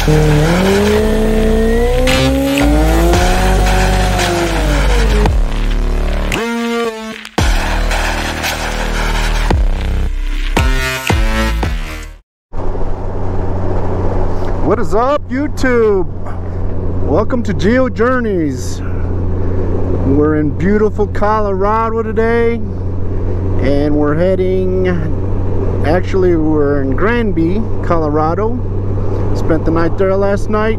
What is up, YouTube? Welcome to Geo Journeys. We're in beautiful Colorado today, and we're heading, actually we're in Granby, Colorado. Spent the night there last night,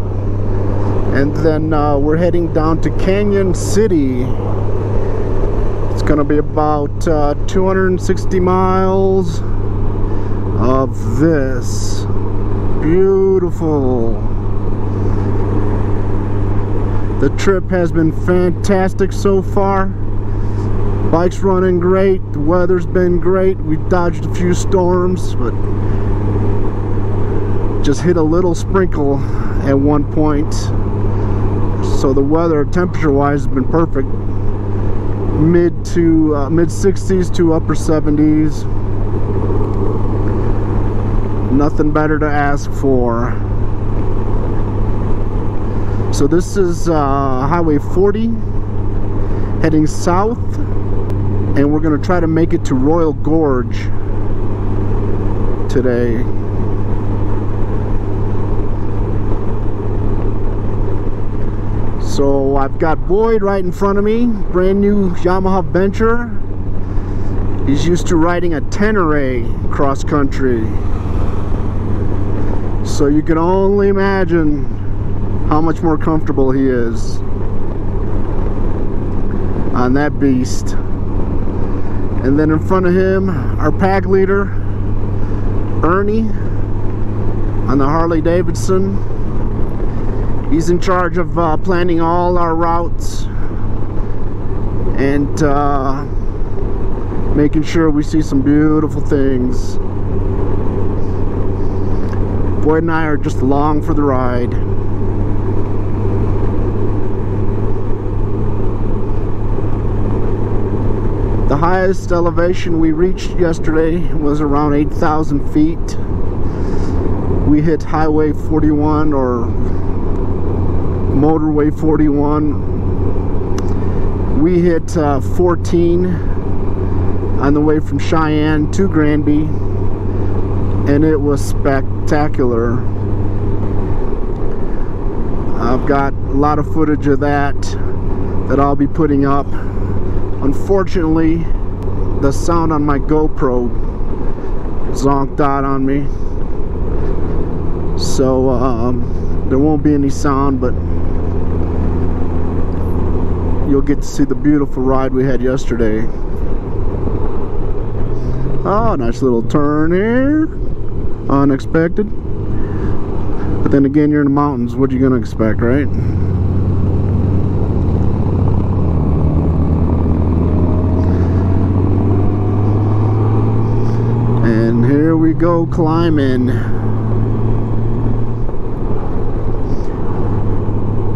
and then we're heading down to Canyon City. It's gonna be about 260 miles of this. Beautiful. The trip has been fantastic so far. Bike's running great, the weather's been great. We dodged a few storms, but just hit a little sprinkle at one point. So the weather, temperature wise, has been perfect. Mid 60s to upper 70s. Nothing better to ask for. So this is Highway 40 heading south, and we're gonna try to make it to Royal Gorge today. So I've got Boyd right in front of me, brand new Yamaha Venture. He's used to riding a Tenere cross country. So you can only imagine how much more comfortable he is on that beast. And then in front of him, our pack leader, Ernie, on the Harley Davidson. He's in charge of planning all our routes and making sure we see some beautiful things. Boyd and I are just along for the ride. The highest elevation we reached yesterday was around 8,000 feet. We hit Highway 41 or Motorway 41. We hit 14 on the way from Cheyenne to Granby, and it was spectacular. I've got a lot of footage of that I'll be putting up. Unfortunately, the sound on my GoPro zonked out on me, so there won't be any sound, but you'll get to see the beautiful ride we had yesterday. Oh, nice little turn here. Unexpected. But then again, you're in the mountains. What are you gonna expect, right? And here we go climbing.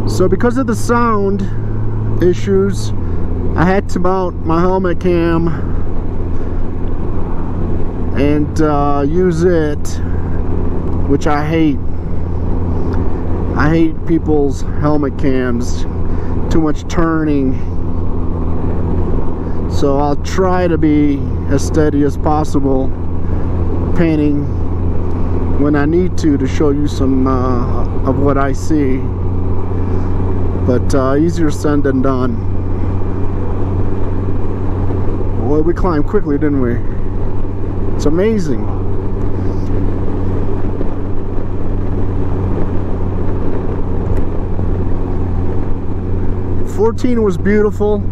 So because of the sound issues, I had to mount my helmet cam and use it, which I hate. I hate people's helmet cams. Too much turning. So I'll try to be as steady as possible, panning when I need to show you some of what I see. But easier said than done. Well, we climbed quickly, didn't we? It's amazing. '14 was beautiful.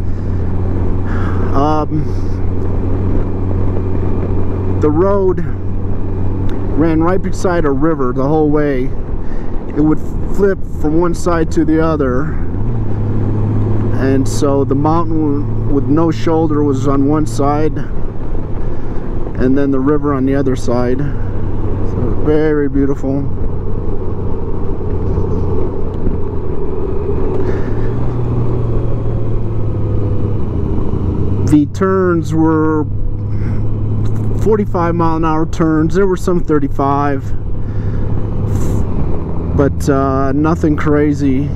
The road ran right beside a river the whole way. It would flip from one side to the other, and so the mountain with no shoulder was on one side, and then the river on the other side. So very beautiful. The turns were 45-mile-an-hour turns. There were some 35. but nothing crazy.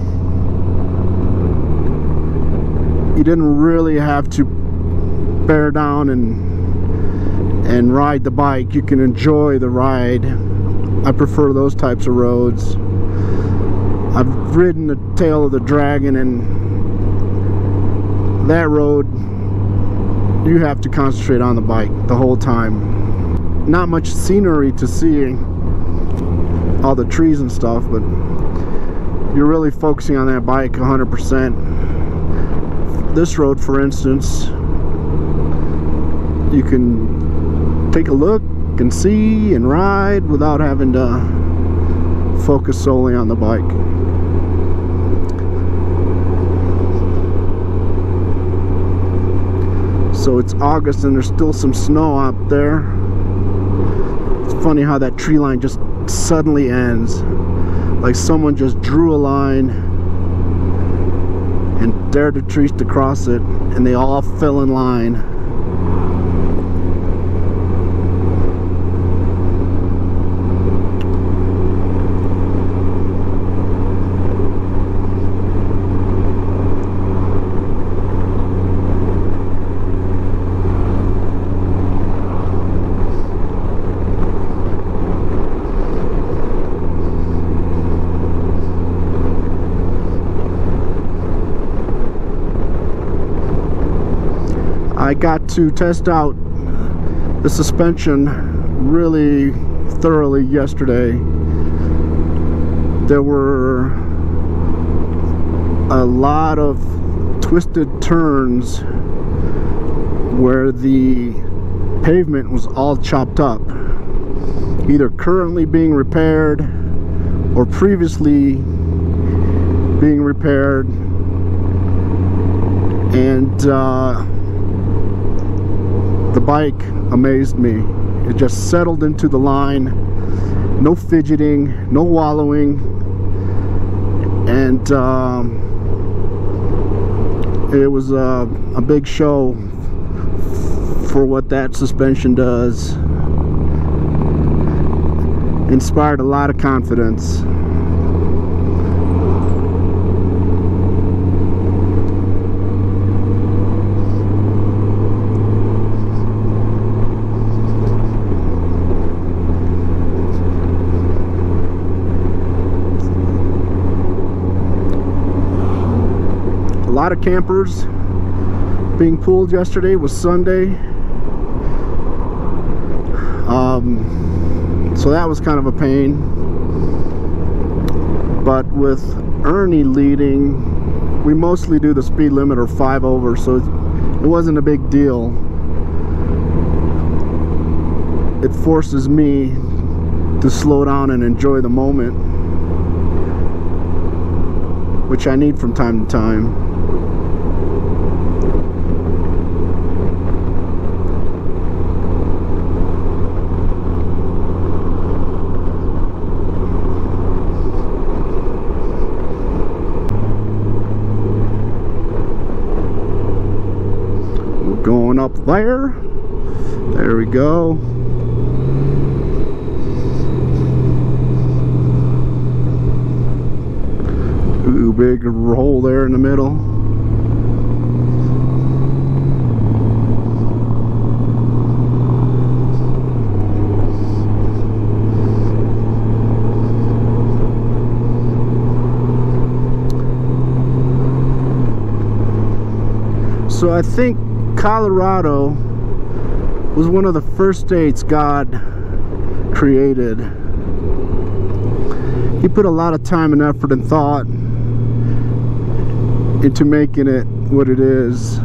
You didn't really have to bear down and ride the bike. You can enjoy the ride. I prefer those types of roads. I've ridden the Tail of the Dragon, and that road, you have to concentrate on the bike the whole time. Not much scenery to see, all the trees and stuff, but you're really focusing on that bike 100%. This road, for instance, you can take a look and see and ride without having to focus solely on the bike. So it's August and there's still some snow out there. It's funny how that tree line just suddenly ends. Like someone just drew a line and dared the trees to cross it, and they all fell in line. I got to test out the suspension really thoroughly yesterday. There were a lot of twisted turns where the pavement was all chopped up, either currently being repaired or previously being repaired, and the bike amazed me. It just settled into the line, no fidgeting, no wallowing, and it was a big show for what that suspension does. Inspired a lot of confidence. A lot of campers being pulled yesterday. Was Sunday, so that was kind of a pain. But with Ernie leading, we mostly do the speed limit or 5 over, so it wasn't a big deal. It forces me to slow down and enjoy the moment, which I need from time to time. Going up there. There we go. Ooh, big hole there in the middle. So I think Colorado was one of the first states God created. He put a lot of time and effort and thought into making it what it is.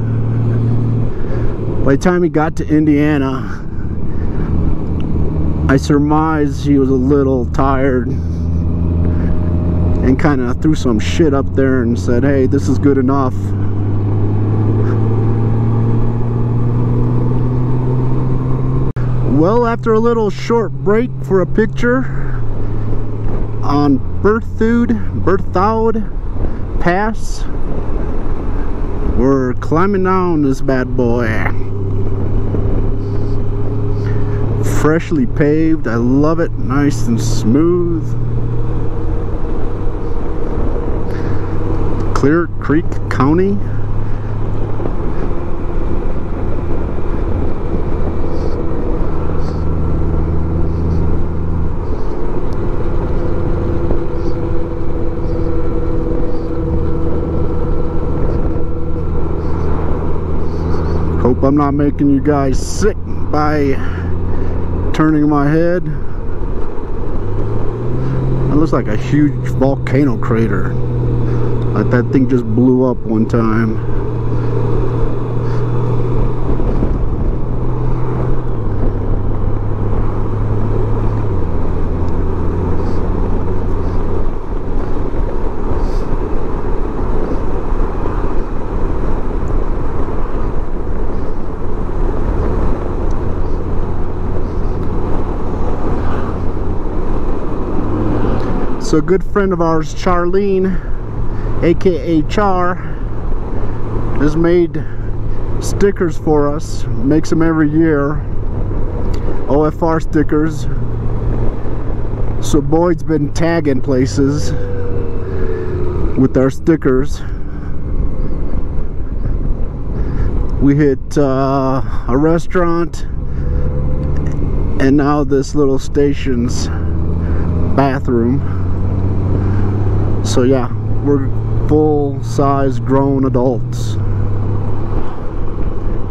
By the time he got to Indiana, I surmise he was a little tired and kind of threw some shit up there and said, hey, this is good enough. Well, after a little short break for a picture on Berthoud Pass, we're climbing down this bad boy. Freshly paved, I love it, nice and smooth. Clear Creek County. Hope I'm not making you guys sick by turning my head. It looks like a huge volcano crater. Like that thing just blew up one time. So a good friend of ours, Charlene, aka Char, has made stickers for us, makes them every year, OFR stickers. So Boyd's been tagging places with our stickers. We hit a restaurant and now this little station's bathroom. So yeah, we're full-size grown adults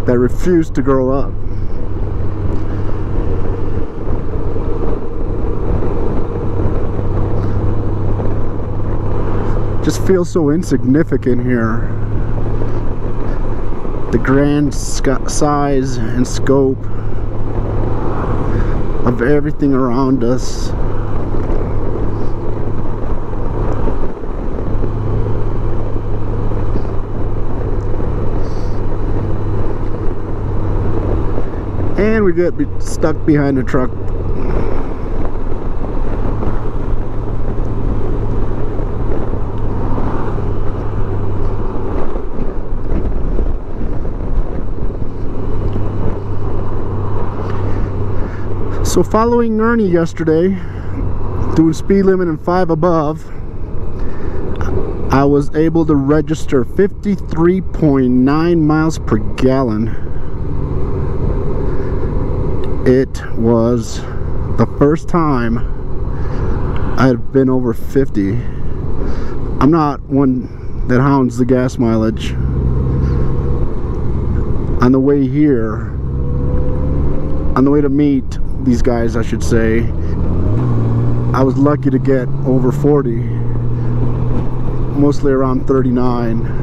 that refuse to grow up. Just feels so insignificant here. The grand size and scope of everything around us. And we get stuck behind a truck. So following Ernie yesterday, doing speed limit and 5 above, I was able to register 53.9 miles per gallon. It was the first time I've been over 50. I'm not one that hounds the gas mileage. On the way here, on the way to meet these guys, I should say, I was lucky to get over 40, mostly around 39.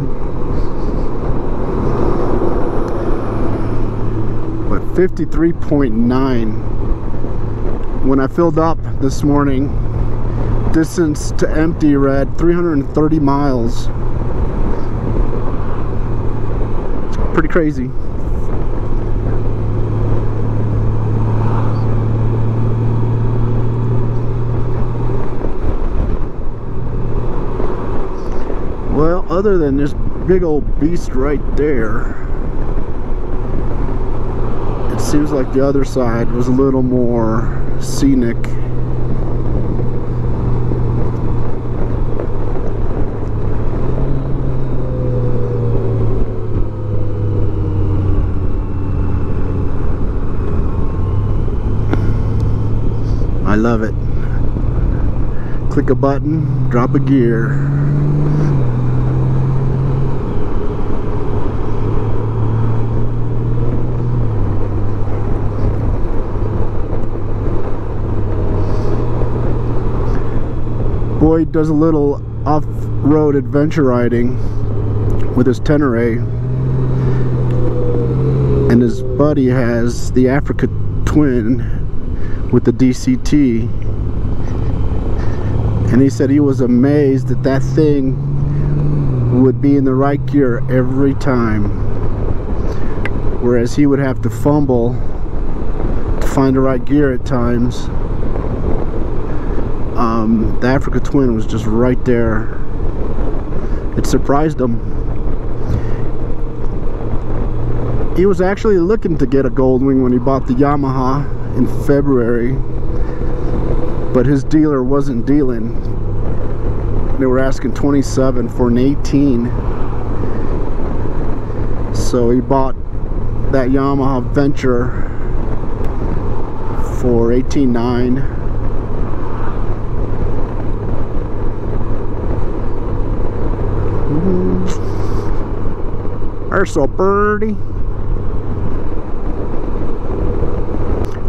But 53.9. When I filled up this morning, distance to empty read 330 miles. Pretty crazy. Well, other than this big old beast right there, it seems like the other side was a little more scenic. I love it. Click a button, drop a gear. Boyd does a little off-road adventure riding with his Tenere, and his buddy has the Africa Twin with the DCT, and he said he was amazed that that thing would be in the right gear every time, whereas he would have to fumble to find the right gear at times. The Africa Twin was just right there. It surprised him. He was actually looking to get a Goldwing when he bought the Yamaha in February, but his dealer wasn't dealing They were asking 27 for an 18. So he bought that Yamaha Venture for $18,900. There's a birdie.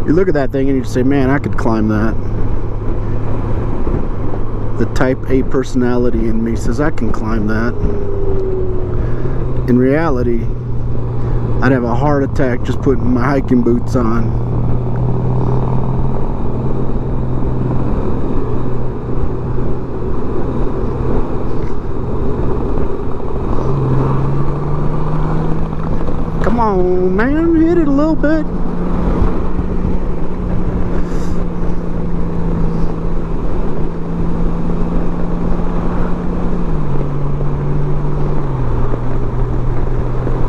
You look at that thing and you say, man, I could climb that. The type A personality in me says I can climb that. In reality, I'd have a heart attack just putting my hiking boots on. Come on, man, hit it a little bit.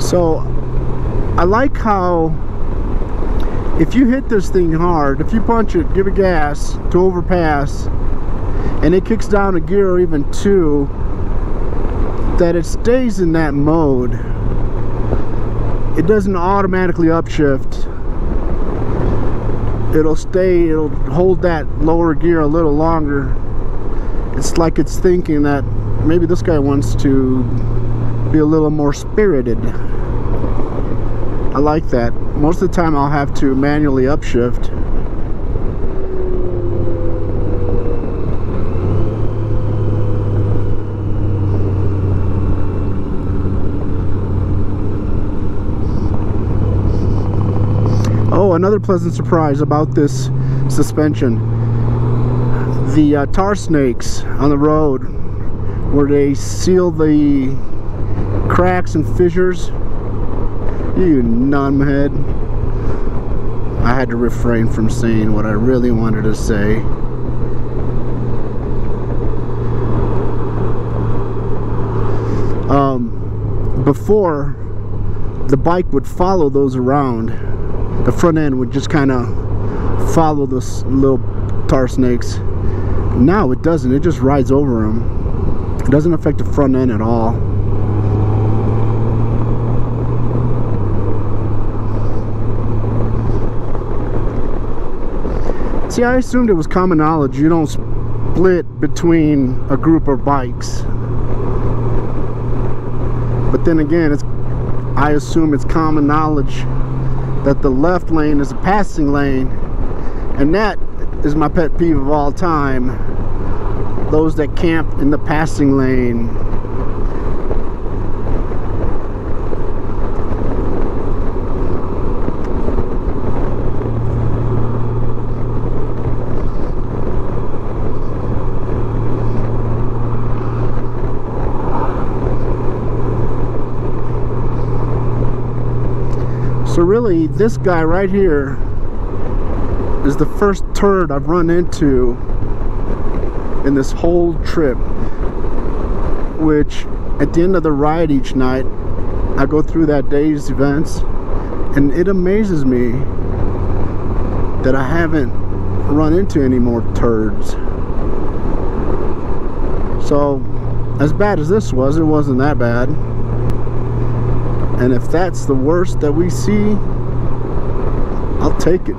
So I like how if you hit this thing hard, if you punch it, give it gas to overpass, and it kicks down a gear or even two, that it stays in that mode. It doesn't automatically upshift. It'll hold that lower gear a little longer. It's like it's thinking that maybe this guy wants to be a little more spirited. I like that. Most of the time I'll have to manually upshift. Oh, another pleasant surprise about this suspension. The tar snakes on the road, where they seal the cracks and fissures. You numbhead. I had to refrain from saying what I really wanted to say. Before, the bike would follow those around. The front end would just kind of follow those little tar snakes. Now it doesn't. It just rides over them. It doesn't affect the front end at all. See, I assumed it was common knowledge you don't split between a group of bikes. But then again, I assume it's common knowledge that the left lane is a passing lane, and that is my pet peeve of all time. Those that camp in the passing lane. So really, this guy right here is the first turd I've run into in this whole trip. Which, at the end of the ride each night, I go through that day's events, and it amazes me that I haven't run into any more turds. So, as bad as this was, it wasn't that bad. And if that's the worst that we see, I'll take it.